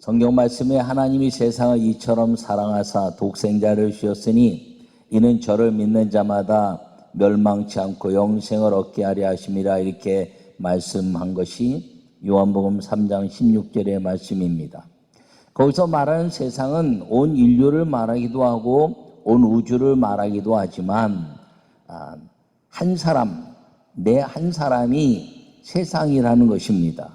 성경 말씀에 하나님이 세상을 이처럼 사랑하사 독생자를 주셨으니 이는 저를 믿는 자마다 멸망치 않고 영생을 얻게 하려 하심이라 이렇게 말씀한 것이 요한복음 3장 16절의 말씀입니다. 거기서 말하는 세상은 온 인류를 말하기도 하고 온 우주를 말하기도 하지만 한 사람, 내 한 사람이 세상이라는 것입니다.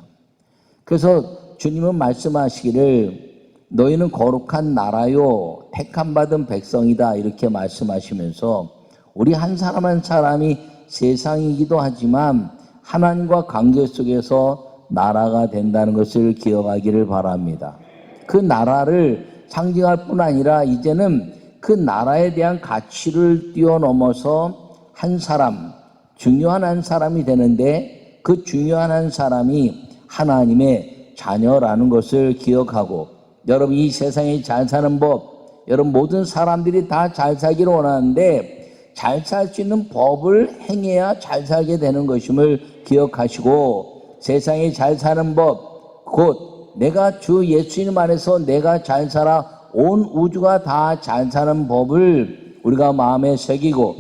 그래서 주님은 말씀하시기를 너희는 거룩한 나라요 택함 받은 백성이다 이렇게 말씀하시면서 우리 한 사람 한 사람이 세상이기도 하지만 하나님과 관계 속에서 나라가 된다는 것을 기억하기를 바랍니다. 그 나라를 상징할 뿐 아니라 이제는 그 나라에 대한 가치를 뛰어넘어서 한 사람, 중요한 한 사람이 되는데 그 중요한 한 사람이 하나님의 자녀라는 것을 기억하고 여러분 이 세상에 잘 사는 법 여러분 모든 사람들이 다 잘 살기를 원하는데 잘 살 수 있는 법을 행해야 잘 살게 되는 것임을 기억하시고 세상에 잘 사는 법 곧 내가 주 예수님 안에서 내가 잘 살아 온 우주가 다 잘 사는 법을 우리가 마음에 새기고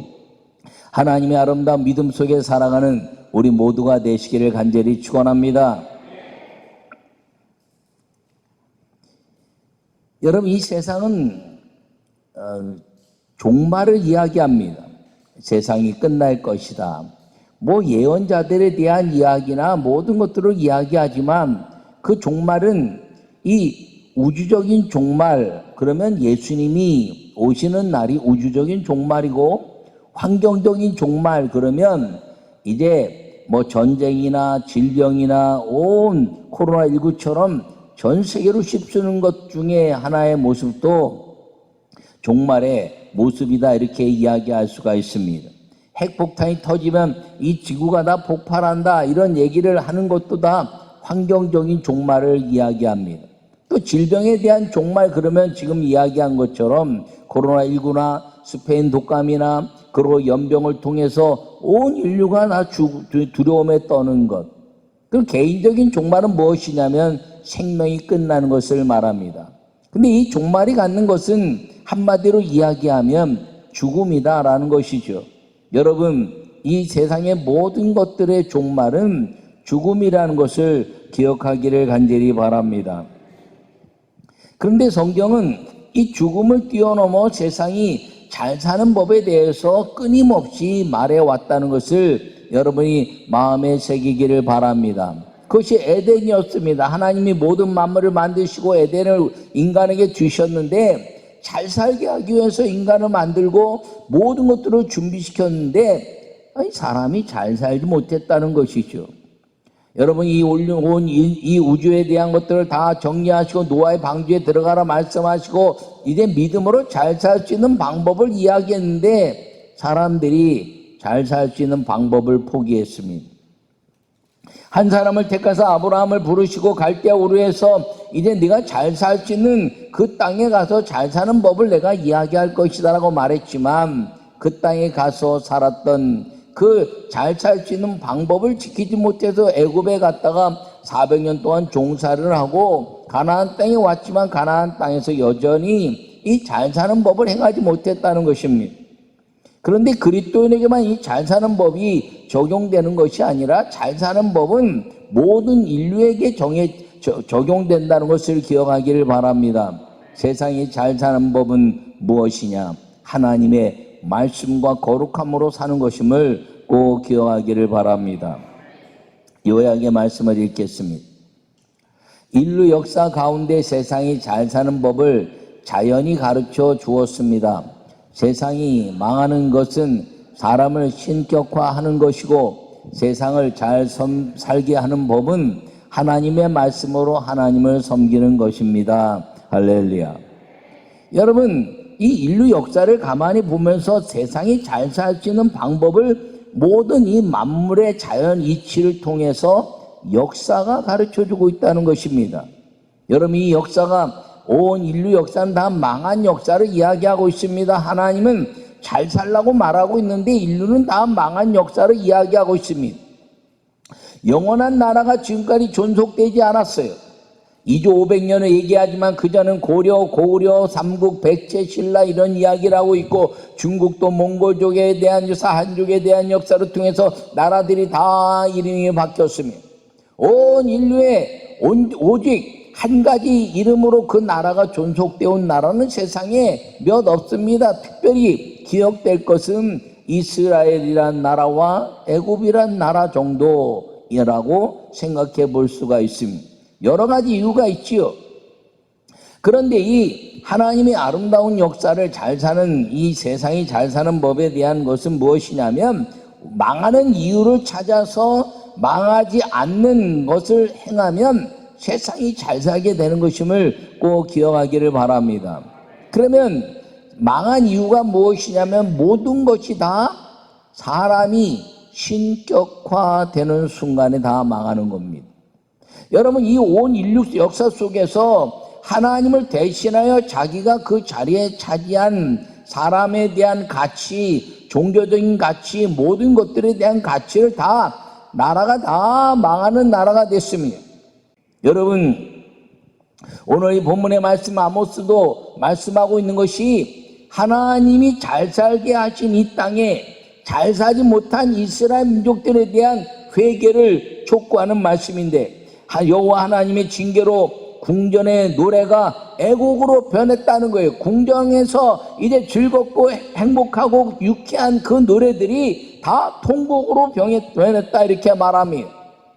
하나님의 아름다운 믿음 속에 살아가는 우리 모두가 되시기를 간절히 축원합니다. 여러분 이 세상은 종말을 이야기합니다. 세상이 끝날 것이다. 뭐 예언자들에 대한 이야기나 모든 것들을 이야기하지만 그 종말은 이 우주적인 종말 그러면 예수님이 오시는 날이 우주적인 종말이고 환경적인 종말 그러면 이제 뭐 전쟁이나 질병이나 온 코로나19처럼 전 세계로 휩쓰는 것 중에 하나의 모습도 종말의 모습이다 이렇게 이야기할 수가 있습니다. 핵폭탄이 터지면 이 지구가 다 폭발한다 이런 얘기를 하는 것도 다 환경적인 종말을 이야기합니다. 또 질병에 대한 종말 그러면 지금 이야기한 것처럼 코로나19나 스페인 독감이나 그리고 연병을 통해서 온 인류가 다 두려움에 떠는 것. 그 개인적인 종말은 무엇이냐면 생명이 끝나는 것을 말합니다. 근데 이 종말이 갖는 것은 한마디로 이야기하면 죽음이다라는 것이죠. 여러분 이 세상의 모든 것들의 종말은 죽음이라는 것을 기억하기를 간절히 바랍니다. 그런데 성경은 이 죽음을 뛰어넘어 세상이 잘 사는 법에 대해서 끊임없이 말해왔다는 것을 여러분이 마음에 새기기를 바랍니다. 그것이 에덴이었습니다. 하나님이 모든 만물을 만드시고 에덴을 인간에게 주셨는데 잘 살게 하기 위해서 인간을 만들고 모든 것들을 준비시켰는데 사람이 잘 살지 못했다는 것이죠. 여러분 이 우주에 대한 것들을 다 정리하시고 노아의 방주에 들어가라 말씀하시고 이제 믿음으로 잘 살 수 있는 방법을 이야기했는데 사람들이 잘 살 수 있는 방법을 포기했습니다. 한 사람을 택하사 아브라함을 부르시고 갈대아 우르에서 이제 네가 잘 살 수 있는 그 땅에 가서 잘 사는 법을 내가 이야기할 것이다 라고 말했지만 그 땅에 가서 살았던 그 잘 살 수 있는 방법을 지키지 못해서 애굽에 갔다가 400년 동안 종살이를 하고 가나안 땅에 왔지만 가나안 땅에서 여전히 이 잘 사는 법을 행하지 못했다는 것입니다. 그런데 그리스도인에게만 이 잘 사는 법이 적용되는 것이 아니라 잘 사는 법은 모든 인류에게 적용된다는 것을 기억하기를 바랍니다. 세상이 잘 사는 법은 무엇이냐? 하나님의 말씀과 거룩함으로 사는 것임을 꼭 기억하기를 바랍니다. 요약의 말씀을 읽겠습니다. 인류 역사 가운데 세상이 잘 사는 법을 자연이 가르쳐 주었습니다. 세상이 망하는 것은 사람을 신격화하는 것이고 세상을 잘 살게 하는 법은 하나님의 말씀으로 하나님을 섬기는 것입니다. 할렐루야. 여러분 이 인류 역사를 가만히 보면서 세상이 잘 살 수 있는 방법을 모든 이 만물의 자연 이치를 통해서 역사가 가르쳐주고 있다는 것입니다. 여러분 이 역사가 온 인류 역사는 다 망한 역사를 이야기하고 있습니다. 하나님은 잘 살라고 말하고 있는데 인류는 다 망한 역사를 이야기하고 있습니다. 영원한 나라가 지금까지 존속되지 않았어요. 2조 500년을 얘기하지만 그전은 고려, 고구려, 삼국, 백제, 신라 이런 이야기를 하고 있고, 중국도 몽골족에 대한 역사, 한족에 대한 역사를 통해서 나라들이 다 이름이 바뀌었으며, 온 인류에 오직 한 가지 이름으로 그 나라가 존속되어 온 나라는 세상에 몇 없습니다. 특별히 기억될 것은 이스라엘이란 나라와 애굽이란 나라 정도라고 생각해 볼 수가 있습니다. 여러 가지 이유가 있지요. 그런데 이 하나님의 아름다운 역사를 잘 사는, 이 세상이 잘 사는 법에 대한 것은 무엇이냐면, 망하는 이유를 찾아서 망하지 않는 것을 행하면 세상이 잘 살게 되는 것임을 꼭 기억하기를 바랍니다. 그러면 망한 이유가 무엇이냐면, 모든 것이 다 사람이 신격화되는 순간에 다 망하는 겁니다. 여러분, 이 온 인류 역사 속에서 하나님을 대신하여 자기가 그 자리에 차지한 사람에 대한 가치, 종교적인 가치, 모든 것들에 대한 가치를 다, 나라가 다 망하는 나라가 됐습니다. 여러분, 오늘 이 본문의 말씀 아모스도 말씀하고 있는 것이, 하나님이 잘 살게 하신 이 땅에 잘 살지 못한 이스라엘 민족들에 대한 회개를 촉구하는 말씀인데, 여호와 하나님의 징계로 궁전의 노래가 애곡으로 변했다는 거예요. 궁정에서 이제 즐겁고 행복하고 유쾌한 그 노래들이 다 통곡으로 변했다, 이렇게 말합니다.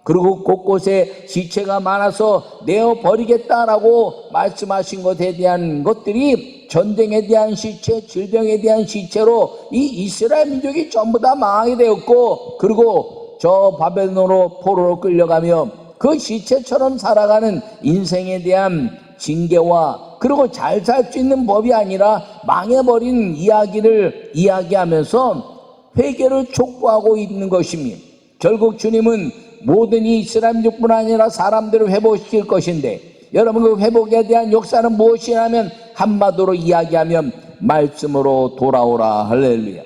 그리고 곳곳에 시체가 많아서 내어버리겠다라고 말씀하신 것에 대한 것들이 전쟁에 대한 시체, 질병에 대한 시체로 이 이스라엘 민족이 전부 다 망하게 되었고, 그리고 저 바벨론으로 포로로 끌려가며 그 시체처럼 살아가는 인생에 대한 징계와, 그리고 잘 살 수 있는 법이 아니라 망해버린 이야기를 이야기하면서 회개를 촉구하고 있는 것입니다. 결국 주님은 모든 이스라엘 민족뿐 아니라 사람들을 회복시킬 것인데, 여러분, 그 회복에 대한 역사는 무엇이냐면, 한마디로 이야기하면 말씀으로 돌아오라. 할렐루야.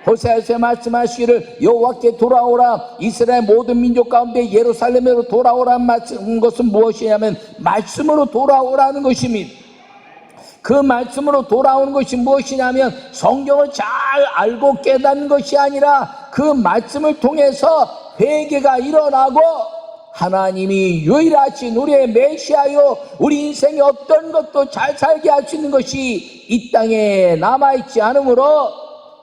호세아서에 말씀하시기를 여호와께 돌아오라, 이스라엘 모든 민족 가운데 예루살렘으로 돌아오라는 말씀, 것은 무엇이냐면 말씀으로 돌아오라는 것입니다. 그 말씀으로 돌아오는 것이 무엇이냐면, 성경을 잘 알고 깨닫는 것이 아니라 그 말씀을 통해서 회개가 일어나고, 하나님이 유일하신 우리의 메시아요, 우리 인생에 어떤 것도 잘 살게 할 수 있는 것이 이 땅에 남아있지 않으므로,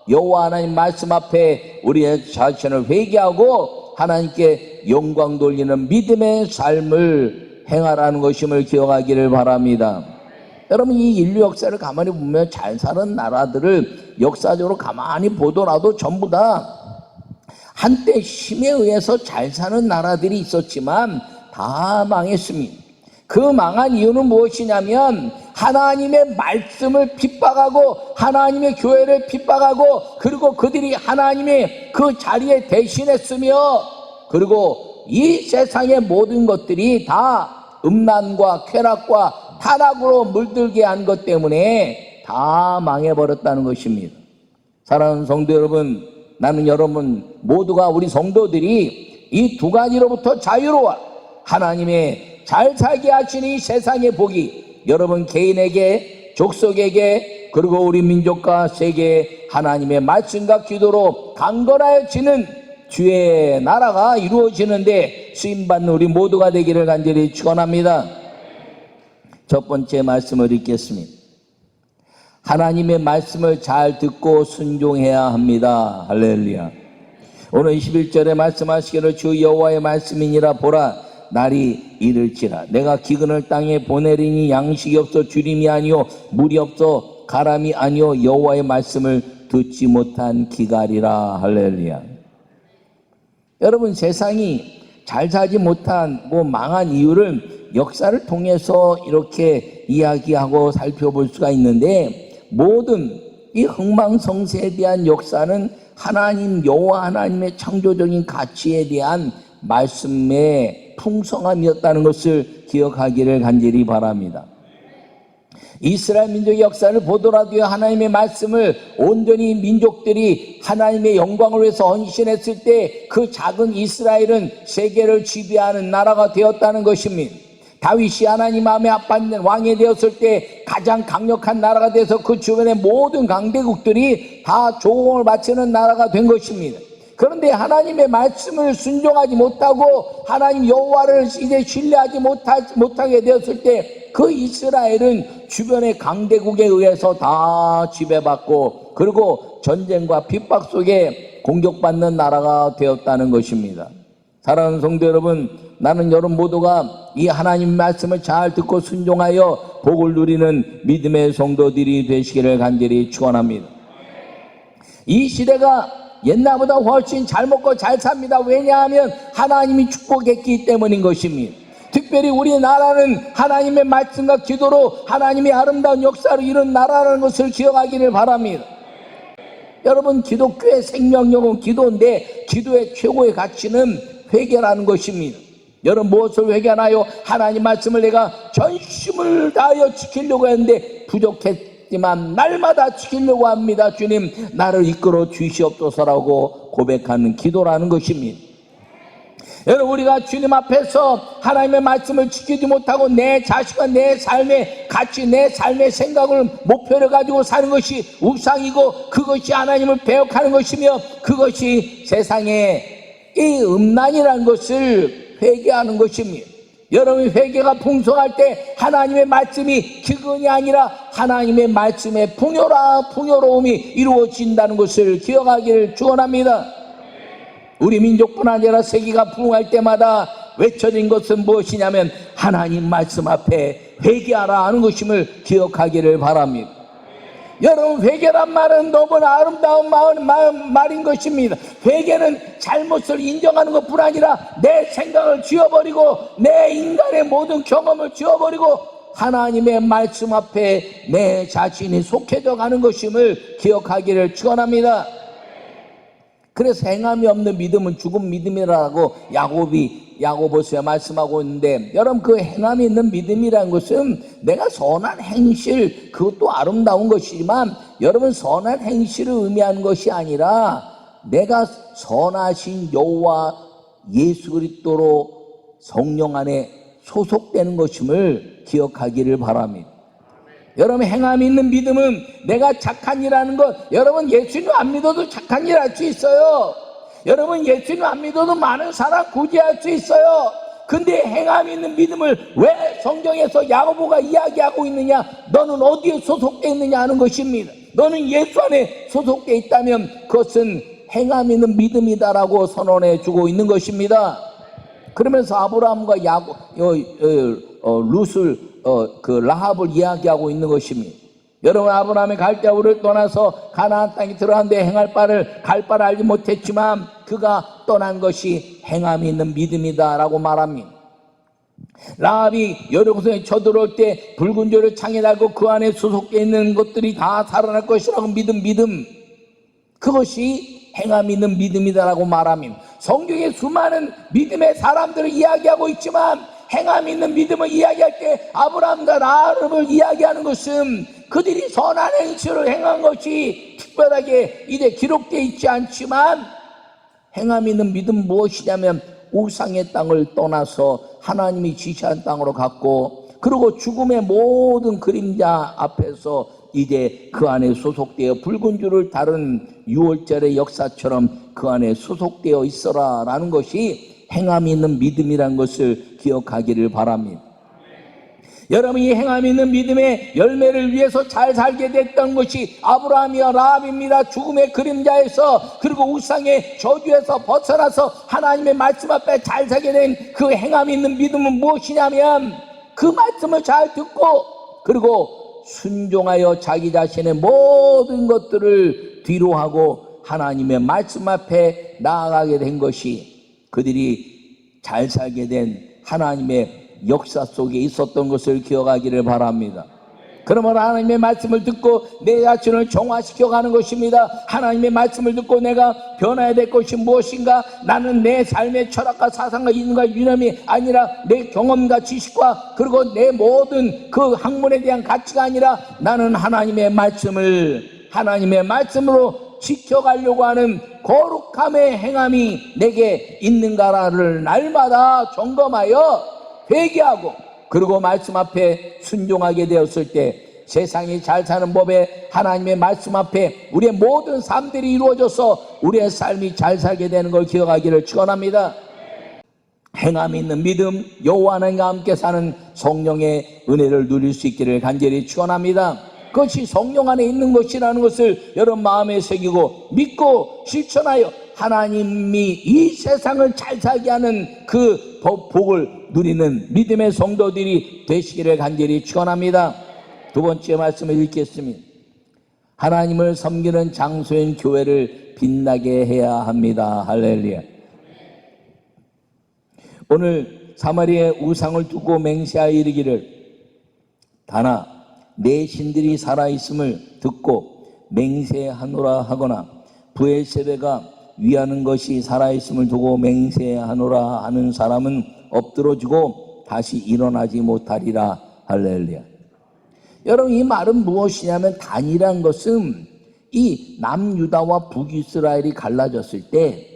여호와 하나님 말씀 앞에 우리의 자신을 회개하고 하나님께 영광 돌리는 믿음의 삶을 행하라는 것임을 기억하기를 바랍니다. 여러분, 이 인류 역사를 가만히 보면 잘 사는 나라들을 역사적으로 가만히 보더라도 전부 다 한때 힘에 의해서 잘 사는 나라들이 있었지만 다 망했습니다. 그 망한 이유는 무엇이냐면, 하나님의 말씀을 핍박하고 하나님의 교회를 핍박하고, 그리고 그들이 하나님의 그 자리에 대신했으며, 그리고 이 세상의 모든 것들이 다 음란과 쾌락과 타락으로 물들게 한 것 때문에 다 망해버렸다는 것입니다. 사랑하는 성도 여러분, 나는 여러분 모두가, 우리 성도들이 이 두 가지로부터 자유로워 하나님의 잘 살게 하시는 이 세상의 복이 여러분 개인에게, 족속에게, 그리고 우리 민족과 세계에 하나님의 말씀과 기도로 강건하여지는 주의 나라가 이루어지는데 쓰임받는 우리 모두가 되기를 간절히 축원합니다. 첫 번째 말씀을 읽겠습니다. 하나님의 말씀을 잘 듣고 순종해야 합니다. 할렐루야. 오늘 21절에 말씀하시기를 주 여호와의 말씀이니라, 보라 날이 이를지라 내가 기근을 땅에 보내리니 양식이 없어 주림이 아니요 물이 없어 가람이 아니요 여호와의 말씀을 듣지 못한 기갈이라. 할렐루야. 여러분, 세상이 잘 살지 못한 망한 이유를 역사를 통해서 이렇게 이야기하고 살펴볼 수가 있는데, 모든 이 흥망성쇠에 대한 역사는 하나님, 여호와 하나님의 창조적인 가치에 대한 말씀의 풍성함이었다는 것을 기억하기를 간절히 바랍니다. 이스라엘 민족의 역사를 보더라도 하나님의 말씀을 온전히 민족들이 하나님의 영광을 위해서 헌신했을 때 그 작은 이스라엘은 세계를 지배하는 나라가 되었다는 것입니다. 다윗이 하나님 마음에 합한 왕이 되었을 때 가장 강력한 나라가 돼서 그 주변의 모든 강대국들이 다 조공을 바치는 나라가 된 것입니다. 그런데 하나님의 말씀을 순종하지 못하고 하나님 여호와를 이제 신뢰하지 못하게 되었을 때 그 이스라엘은 주변의 강대국에 의해서 다 지배받고 그리고 전쟁과 핍박 속에 공격받는 나라가 되었다는 것입니다. 사랑하는 성도 여러분, 나는 여러분 모두가 이 하나님 말씀을 잘 듣고 순종하여 복을 누리는 믿음의 성도들이 되시기를 간절히 축원합니다. 이 시대가 옛날보다 훨씬 잘 먹고 잘 삽니다. 왜냐하면 하나님이 축복했기 때문인 것입니다. 특별히 우리나라는 하나님의 말씀과 기도로 하나님의 아름다운 역사를 이룬 나라라는 것을 기억하기를 바랍니다. 여러분, 기독교의 생명력은 기도인데 기도의 최고의 가치는 회개라는 것입니다. 여러분, 무엇을 회개하나요? 하나님 말씀을 내가 전심을 다하여 지키려고 했는데 부족했지만 날마다 지키려고 합니다. 주님, 나를 이끌어 주시옵소서라고 고백하는 기도라는 것입니다. 여러분, 우리가 주님 앞에서 하나님의 말씀을 지키지 못하고 내 자식과 내 삶의 가치, 내 삶의 생각을 목표를 가지고 사는 것이 우상이고 그것이 하나님을 배역하는 것이며 그것이 세상의 이 음란이라는 것을 회개하는 것입니다. 여러분, 회개가 풍성할 때 하나님의 말씀이 기근이 아니라 하나님의 말씀의 풍요로움이 이루어진다는 것을 기억하기를 축원합니다. 우리 민족뿐 아니라 세계가 부흥할 때마다 외쳐진 것은 무엇이냐면 하나님 말씀 앞에 회개하라 하는 것임을 기억하기를 바랍니다. 여러분, 회개란 말은 너무나 아름다운 말인 것입니다. 회개는 잘못을 인정하는 것뿐 아니라 내 생각을 지워버리고 내 인간의 모든 경험을 지워버리고 하나님의 말씀 앞에 내 자신이 속해져 가는 것임을 기억하기를 축원합니다. 그래서 행함이 없는 믿음은 죽은 믿음이라고 야고보서에 말씀하고 있는데, 여러분, 그 행함이 있는 믿음이라는 것은 내가 선한 행실, 그것도 아름다운 것이지만 여러분, 선한 행실을 의미하는 것이 아니라 내가 선하신 여호와 예수 그리스도로 성령 안에 소속되는 것임을 기억하기를 바랍니다. 여러분, 행함이 있는 믿음은 내가 착한 일하는 것, 여러분, 예수님 안 믿어도 착한 일 할 수 있어요. 여러분, 예수님 안 믿어도 많은 사람 구제할 수 있어요. 근데 행함이 있는 믿음을 왜 성경에서 야고보가 이야기하고 있느냐? 너는 어디에 소속되어 있느냐 하는 것입니다. 너는 예수 안에 소속되어 있다면 그것은 행함 있는 믿음이다라고 선언해 주고 있는 것입니다. 그러면서 아브라함과 룻을 그 라합을 이야기하고 있는 것입니다. 여러분, 아브라함이 갈대아우를 떠나서 가나안 땅에 들어갔는데 갈 바를 알지 못했지만 그가 떠난 것이 행함이 있는 믿음이다라고 말합니다. 라합이 여리고성에 쳐들어올 때 붉은 조를 창에 달고 그 안에 소속되어 있는 것들이 다 살아날 것이라고 믿음, 그것이 행함이 있는 믿음이다라고 말합니다. 성경에 수많은 믿음의 사람들을 이야기하고 있지만 행함이 있는 믿음을 이야기할 때 아브라함과 라합을 이야기하는 것은 그들이 선한 행실을 행한 것이 특별하게 이제 기록되어 있지 않지만, 행함이 있는 믿음은 무엇이냐면 우상의 땅을 떠나서 하나님이 지시한 땅으로 갔고, 그리고 죽음의 모든 그림자 앞에서 이제 그 안에 소속되어 붉은 줄을 다른 6월절의 역사처럼 그 안에 소속되어 있어라 라는 것이 행함이 있는 믿음이라는 것을 기억하기를 바랍니다. 여러분, 이 행함이 있는 믿음의 열매를 위해서 잘 살게 됐던 것이 아브라함이와 라합입니다. 죽음의 그림자에서 그리고 우상의 저주에서 벗어나서 하나님의 말씀 앞에 잘 살게 된 그 행함이 있는 믿음은 무엇이냐면 그 말씀을 잘 듣고 그리고 순종하여 자기 자신의 모든 것들을 뒤로하고 하나님의 말씀 앞에 나아가게 된 것이 그들이 잘 살게 된 하나님의 역사 속에 있었던 것을 기억하기를 바랍니다. 그러면 하나님의 말씀을 듣고 내 자신을 정화시켜 가는 것입니다. 하나님의 말씀을 듣고 내가 변화해야 될 것이 무엇인가? 나는 내 삶의 철학과 사상과 이념과 유념이 아니라 내 경험과 지식과 그리고 내 모든 그 학문에 대한 가치가 아니라 나는 하나님의 말씀으로 지켜가려고 하는 거룩함의 행함이 내게 있는가를 날마다 점검하여 회개하고 그리고 말씀 앞에 순종하게 되었을 때 세상이 잘 사는 법에 하나님의 말씀 앞에 우리의 모든 삶들이 이루어져서 우리의 삶이 잘 살게 되는 걸 기억하기를 축원합니다. 행함 있는 믿음, 여호와 하나님과 함께 사는 성령의 은혜를 누릴 수 있기를 간절히 축원합니다. 그것이 성령 안에 있는 것이라는 것을 여러분 마음에 새기고 믿고 실천하여 하나님이 이 세상을 잘 살게 하는 그 복을 누리는 믿음의 성도들이 되시기를 간절히 축원합니다. 두 번째 말씀을 읽겠습니다. 하나님을 섬기는 장소인 교회를 빛나게 해야 합니다. 할렐루야. 오늘 사마리아의 우상을 두고 맹세하여 이르기를 다나 내 신들이 살아있음을 듣고 맹세하노라 하거나 브엘세바가 위하는 것이 살아있음을 두고 맹세하노라 하는 사람은 엎드러지고 다시 일어나지 못하리라. 할렐루야. 여러분, 이 말은 무엇이냐면 단이란 것은 이 남유다와 북이스라엘이 갈라졌을 때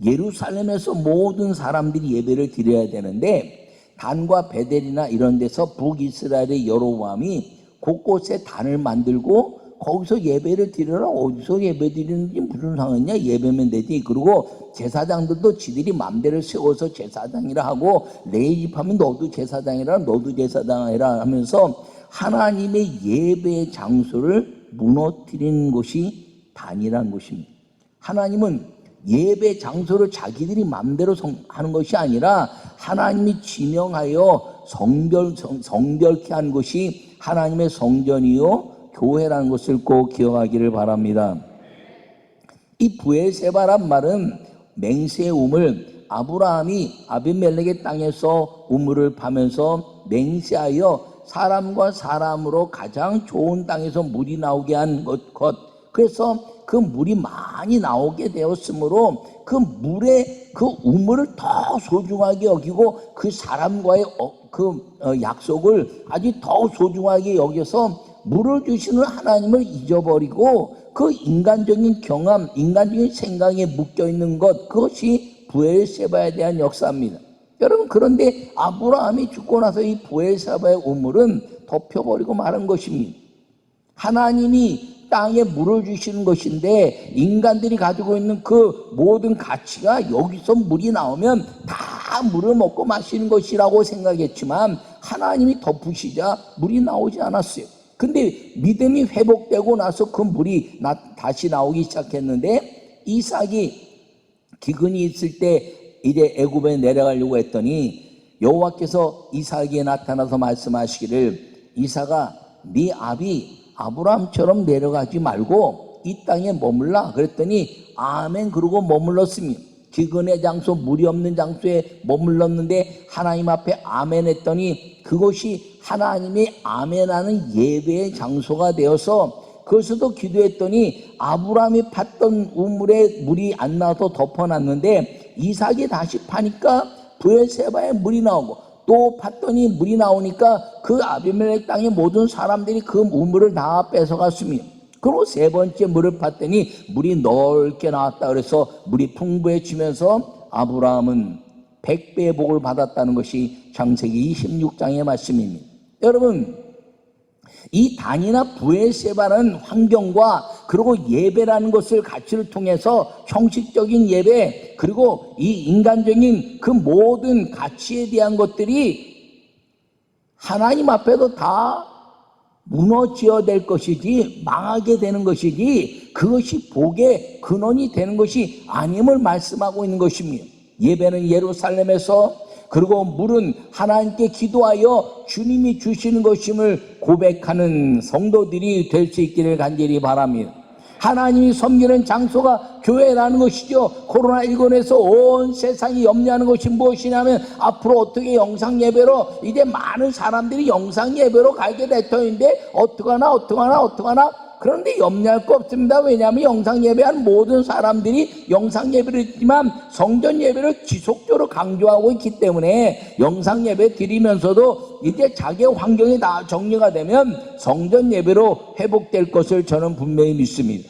예루살렘에서 모든 사람들이 예배를 드려야 되는데 단과 베델이나 이런 데서 북이스라엘의 여로보암이 곳곳에 단을 만들고 거기서 예배를 드려라. 어디서 예배 드리는지 무슨 상관이냐, 예배면 되지. 그리고 제사장들도 지들이 맘대로 세워서 제사장이라 하고 레위집하면 너도 제사장이라 너도 제사장이라 하면서 하나님의 예배 장소를 무너뜨린 것이 단이라는 것입니다. 하나님은 예배 장소를 자기들이 마음대로 하는 것이 아니라 하나님이 지명하여 성결케 한 것이 하나님의 성전이요 교회라는 것을 꼭 기억하기를 바랍니다. 이 브엘세바란 말은 맹세의 우물, 아브라함이 아비멜렉의 땅에서 우물을 파면서 맹세하여 사람과 사람으로 가장 좋은 땅에서 물이 나오게 한 것. 그래서 그 물이 많이 나오게 되었으므로 그 물의 그 우물을 더 소중하게 여기고 그 사람과의 약속을 아주 더 소중하게 여겨서 물을 주시는 하나님을 잊어버리고 그 인간적인 경험, 인간적인 생각에 묶여있는 것, 그것이 브엘세바에 대한 역사입니다. 여러분, 그런데 아브라함이 죽고 나서 이 브엘세바의 우물은 덮여버리고 말한 것입니다. 하나님이 땅에 물을 주시는 것인데 인간들이 가지고 있는 그 모든 가치가 여기서 물이 나오면 다 물을 먹고 마시는 것이라고 생각했지만 하나님이 덮으시자 물이 나오지 않았어요. 근데 믿음이 회복되고 나서 그 물이 다시 나오기 시작했는데 이삭이 기근이 있을 때 이제 애굽에 내려가려고 했더니 여호와께서 이삭에게 나타나서 말씀하시기를 이삭아 네 아비 아브라함처럼 내려가지 말고 이 땅에 머물라. 그랬더니 아멘 그러고 머물렀습니다. 기근의 장소, 물이 없는 장소에 머물렀는데 하나님 앞에 아멘 했더니 그것이 하나님의 아멘하는 예배의 장소가 되어서 그것도 기도했더니 아브라함이 팠던 우물에 물이 안 나와서 덮어놨는데 이삭이 다시 파니까 브엘세바에 물이 나오고 또 팠더니 물이 나오니까 그 아비멜렉 땅의 모든 사람들이 그 우물을 다 뺏어갔습니다. 그리고 세 번째 물을 팠더니 물이 넓게 나왔다. 그래서 물이 풍부해지면서 아브라함은 100배의 복을 받았다는 것이 창세기 26장의 말씀입니다. 여러분, 이 단이나 브엘세바라는 환경과 그리고 예배라는 것을 가치를 통해서 형식적인 예배 그리고 이 인간적인 그 모든 가치에 대한 것들이 하나님 앞에도 다 무너져야 될 것이지 망하게 되는 것이지 그것이 복의 근원이 되는 것이 아님을 말씀하고 있는 것입니다. 예배는 예루살렘에서 그리고 물은 하나님께 기도하여 주님이 주시는 것임을 고백하는 성도들이 될 수 있기를 간절히 바랍니다. 하나님이 섬기는 장소가 교회라는 것이죠. 코로나19에서 온 세상이 염려하는 것이 무엇이냐면 앞으로 어떻게 영상 예배로 이제 많은 사람들이 영상 예배로 가게 될 터인데 어떡하나 그런데 염려할 거 없습니다. 왜냐하면 영상 예배한 모든 사람들이 영상 예배를 했지만 성전 예배를 지속적으로 강조하고 있기 때문에 영상 예배 드리면서도 이제 자기의 환경이 다 정리가 되면 성전 예배로 회복될 것을 저는 분명히 믿습니다.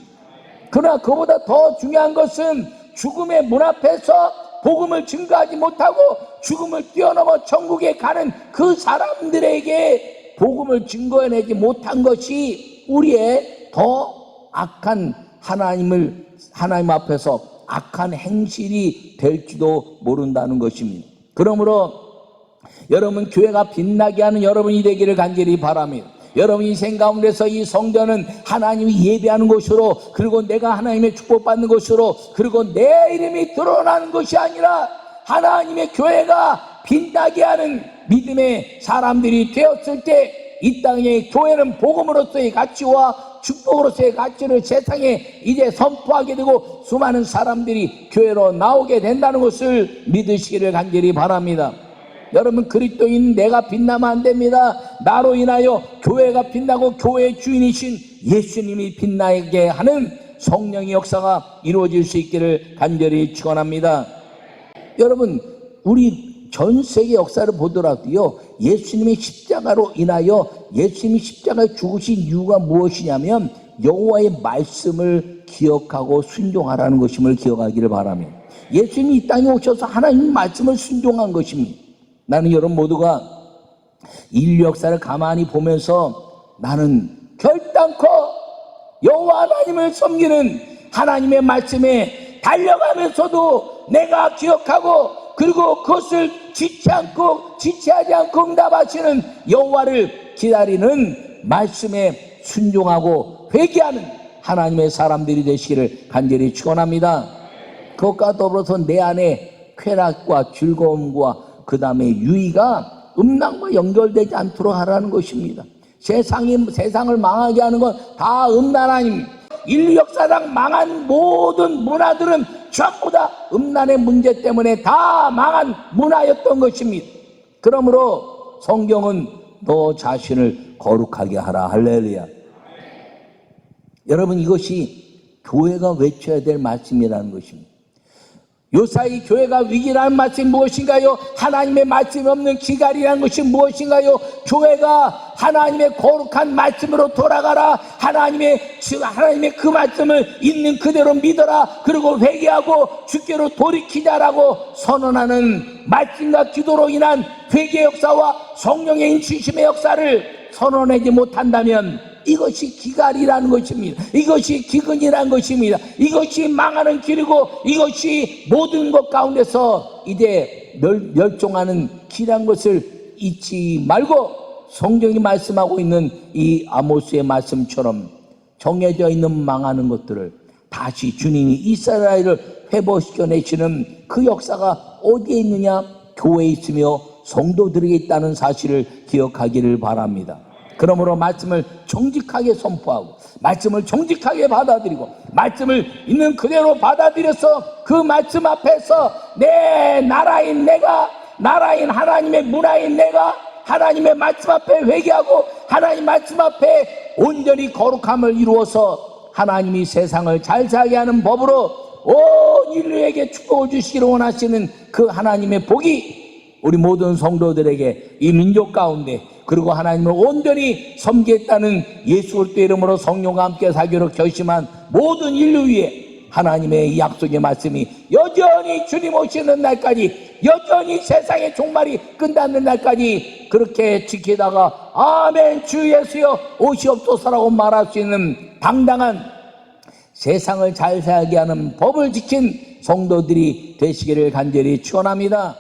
그러나 그보다 더 중요한 것은 죽음의 문 앞에서 복음을 증거하지 못하고 죽음을 뛰어넘어 천국에 가는 그 사람들에게 복음을 증거해내지 못한 것이 우리의 더 악한 하나님 앞에서 악한 행실이 될지도 모른다는 것입니다. 그러므로 여러분, 교회가 빛나게 하는 여러분이 되기를 간절히 바랍니다. 여러분 인생 가운데서 이 성전은 하나님이 예배하는 곳으로, 그리고 내가 하나님의 축복받는 곳으로, 그리고 내 이름이 드러나는 것이 아니라 하나님의 교회가 빛나게 하는 믿음의 사람들이 되었을 때 이 땅의 교회는 복음으로서의 가치와 축복으로서의 가치를 세상에 이제 선포하게 되고 수많은 사람들이 교회로 나오게 된다는 것을 믿으시기를 간절히 바랍니다. 여러분, 그리스도인 내가 빛나면 안 됩니다. 나로 인하여 교회가 빛나고 교회의 주인이신 예수님이 빛나게 하는 성령의 역사가 이루어질 수 있기를 간절히 축원합니다. 여러분, 우리 전 세계 역사를 보더라도요, 예수님의 십자가로 인하여 예수님이 십자가에 죽으신 이유가 무엇이냐면 여호와의 말씀을 기억하고 순종하라는 것임을 기억하기를 바랍니다. 예수님이 이 땅에 오셔서 하나님의 말씀을 순종한 것입니다. 나는 여러분 모두가 인류 역사를 가만히 보면서 나는 결단코 여호와 하나님을 섬기는 하나님의 말씀에 달려가면서도 내가 기억하고, 그리고 그것을 지체하지 않고 응답하시는 여호와를 기다리는 말씀에 순종하고 회개하는 하나님의 사람들이 되시기를 간절히 축원합니다. 그것과 더불어서 내 안에 쾌락과 즐거움과 그 다음에 유의가 음란과 연결되지 않도록 하라는 것입니다. 세상을 망하게 하는 건 다 음란 아닙니다. 인류 역사상 망한 모든 문화들은 전부 다 음란의 문제 때문에 다 망한 문화였던 것입니다. 그러므로 성경은 너 자신을 거룩하게 하라. 할렐루야. 여러분, 이것이 교회가 외쳐야 될 말씀이라는 것입니다. 요사이 교회가 위기라는 말씀이 무엇인가요? 하나님의 말씀이 없는 기갈이라는 것이 무엇인가요? 교회가 하나님의 거룩한 말씀으로 돌아가라. 하나님의 그 말씀을 있는 그대로 믿어라. 그리고 회개하고 주께로 돌이키자라고 선언하는 말씀과 기도로 인한 회개 역사와 성령의 인치심의 역사를 선언하지 못한다면 이것이 기갈이라는 것입니다. 이것이 기근이라는 것입니다. 이것이 망하는 길이고 이것이 모든 것 가운데서 이제 멸종하는 길이라는 것을 잊지 말고 성경이 말씀하고 있는 이 아모스의 말씀처럼 정해져 있는 망하는 것들을 다시 주님이 이스라엘을 회복시켜내시는 그 역사가 어디에 있느냐? 교회에 있으며 성도들에게 있다는 사실을 기억하기를 바랍니다. 그러므로 말씀을 정직하게 선포하고 말씀을 정직하게 받아들이고 말씀을 있는 그대로 받아들여서 그 말씀 앞에서 내 나라인 내가, 나라인 하나님의 문화인 내가 하나님의 말씀 앞에 회개하고 하나님 말씀 앞에 온전히 거룩함을 이루어서 하나님이 세상을 잘 살게 하는 법으로 온 인류에게 축복을 주시기를 원하시는 그 하나님의 복이 우리 모든 성도들에게 이 민족 가운데, 그리고 하나님을 온전히 섬기겠다는 예수 그리스도의 이름으로 성령과 함께 살기로 결심한 모든 인류 위에 하나님의 약속의 말씀이 여전히 주님 오시는 날까지, 여전히 세상의 종말이 끝나는 날까지 그렇게 지키다가 아멘 주 예수여 오시옵소서라고 말할 수 있는 당당한 세상을 잘 살게 하는 법을 지킨 성도들이 되시기를 간절히 축원합니다.